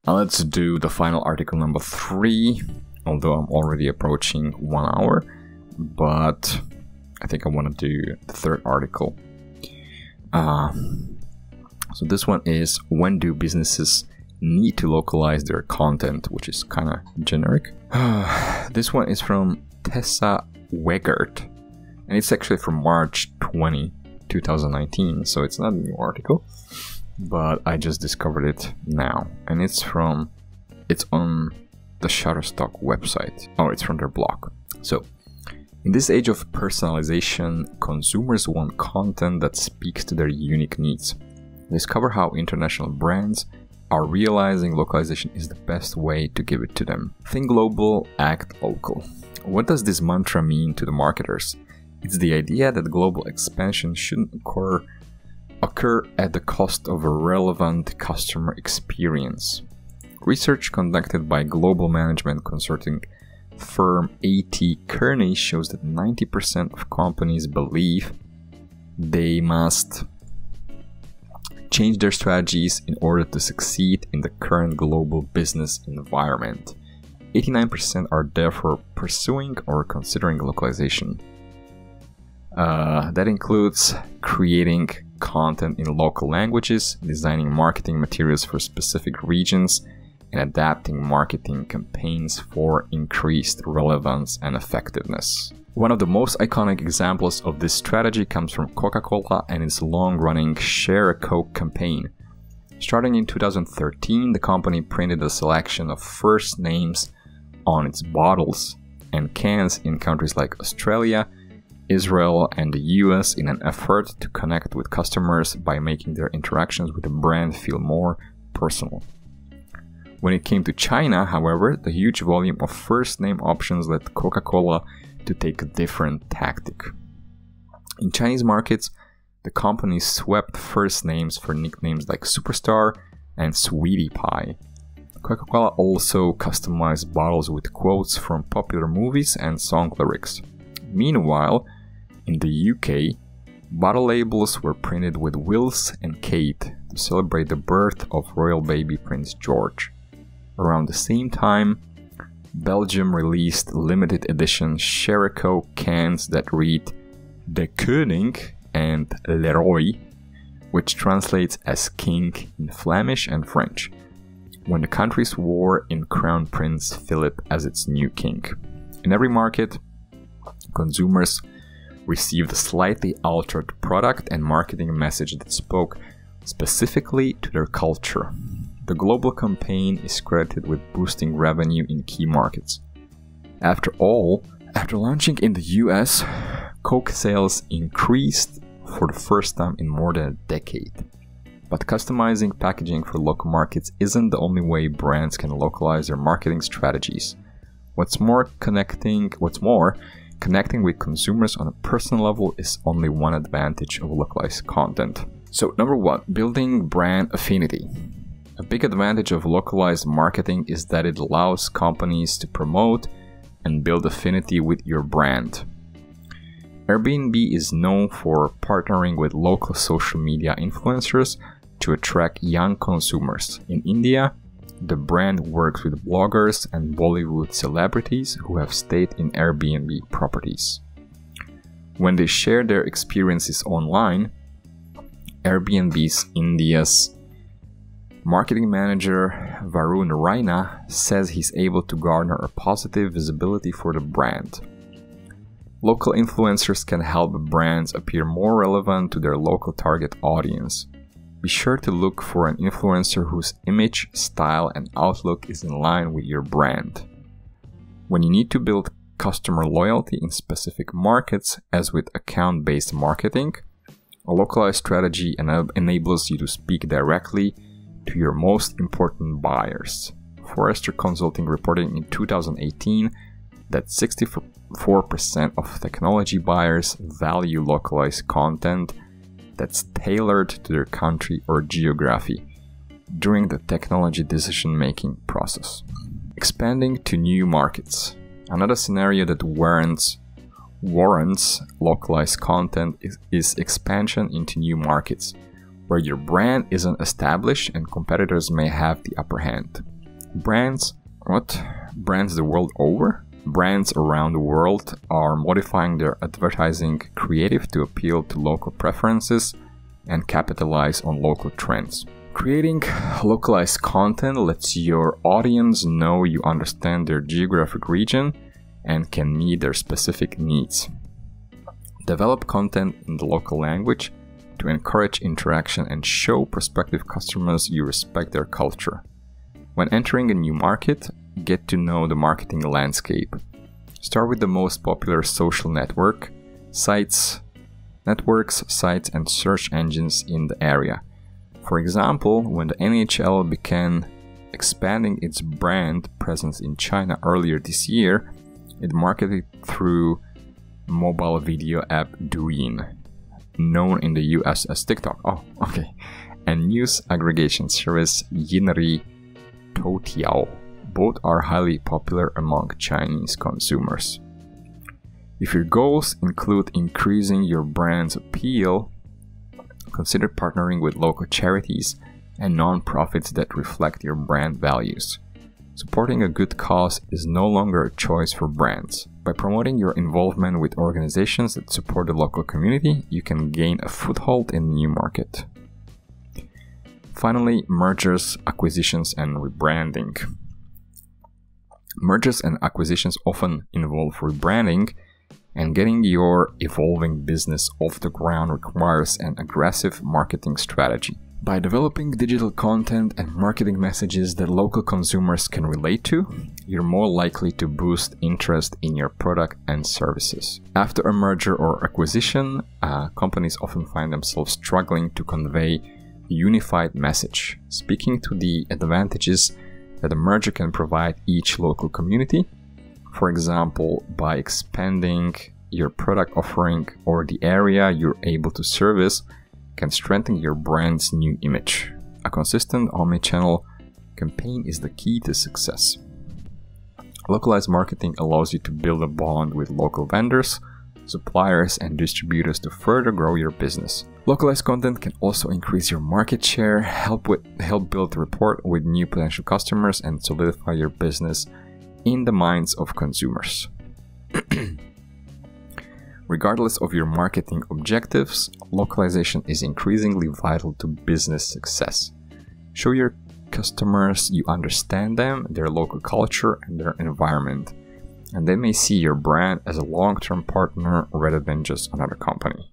Let's do the final article number 3, although I'm already approaching 1 hour, but I think I want to do the third article. So this one is, when do businesses need to localize their content, which is kind of generic. This one is from Tessa Wegert, and it's actually from March 20, 2019, so it's not a new article, but I just discovered it now, and it's on the Shutterstock website. Oh, it's from their blog. So, in this age of personalization, consumers want content that speaks to their unique needs. Discover how international brands are realizing localization is the best way to give it to them. Think global, act local. What does this mantra mean to the marketers? It's the idea that global expansion shouldn't occur at the cost of a relevant customer experience. Research conducted by global management consulting firm A.T. Kearney shows that 90% of companies believe they must change their strategies in order to succeed in the current global business environment. 89% are therefore pursuing or considering localization. That includes creating content in local languages, designing marketing materials for specific regions, and adapting marketing campaigns for increased relevance and effectiveness. One of the most iconic examples of this strategy comes from Coca-Cola and its long-running Share a Coke campaign. Starting in 2013, the company printed a selection of first names on its bottles and cans in countries like Australia, Israel, and the US in an effort to connect with customers by making their interactions with the brand feel more personal. When it came to China, however, the huge volume of first name options led Coca-Cola to take a different tactic. In Chinese markets, the company swept first names for nicknames like Superstar and Sweetie Pie. Coca-Cola also customized bottles with quotes from popular movies and song lyrics. Meanwhile, in the UK, bottle labels were printed with Wills and Kate to celebrate the birth of royal baby Prince George. Around the same time, Belgium released limited edition Share a Coke cans that read De Koning and Leroy, which translates as king in Flemish and French, when the country swore in Crown Prince Philip as its new king. In every market, consumers received a slightly altered product and marketing message that spoke specifically to their culture. The global campaign is credited with boosting revenue in key markets. After all, after launching in the US, Coke sales increased for the first time in more than a decade. But customizing packaging for local markets isn't the only way brands can localize their marketing strategies. What's more, connecting with consumers on a personal level is only one advantage of localized content. So, number 1, building brand affinity. A big advantage of localized marketing is that it allows companies to promote and build affinity with your brand. Airbnb is known for partnering with local social media influencers to attract young consumers. In India, the brand works with bloggers and Bollywood celebrities who have stayed in Airbnb properties. When they share their experiences online, Airbnb's India's marketing manager Varun Raina says he's able to garner a positive visibility for the brand. Local influencers can help brands appear more relevant to their local target audience. Be sure to look for an influencer whose image, style, and outlook is in line with your brand. When you need to build customer loyalty in specific markets, as with account-based marketing, a localized strategy enables you to speak directly to your most important buyers. Forrester Consulting reported in 2018 that 64% of technology buyers value localized content that's tailored to their country or geography during the technology decision-making process. Expanding to new markets. Another scenario that warrants localized content is expansion into new markets, where your brand isn't established and competitors may have the upper hand. Brands the world over? Brands around the world are modifying their advertising creative to appeal to local preferences and capitalize on local trends. Creating localized content lets your audience know you understand their geographic region and can meet their specific needs. Develop content in the local language to encourage interaction and show prospective customers you respect their culture. When entering a new market, get to know the marketing landscape. Start with the most popular social networks, sites, and search engines in the area. For example, when the NHL began expanding its brand presence in China earlier this year, it marketed through mobile video app Douyin, known in the US as TikTok. And news aggregation service Yinri Toutiao. Both are highly popular among Chinese consumers. If your goals include increasing your brand's appeal, consider partnering with local charities and non-profits that reflect your brand values. Supporting a good cause is no longer a choice for brands. By promoting your involvement with organizations that support the local community, you can gain a foothold in a new market. Finally, mergers, acquisitions, and rebranding. Mergers and acquisitions often involve rebranding, and getting your evolving business off the ground requires an aggressive marketing strategy. By developing digital content and marketing messages that local consumers can relate to, you're more likely to boost interest in your product and services. After a merger or acquisition, companies often find themselves struggling to convey a unified message, speaking to the advantages that a merger can provide each local community. For example, by expanding your product offering or the area you're able to service can strengthen your brand's new image. A consistent omnichannel campaign is the key to success. Localized marketing allows you to build a bond with local vendors, suppliers, and distributors to further grow your business. Localized content can also increase your market share, help build rapport with new potential customers, and solidify your business in the minds of consumers. Regardless of your marketing objectives, localization is increasingly vital to business success. Show your customers you understand them, their local culture, and their environment, and they may see your brand as a long-term partner rather than just another company.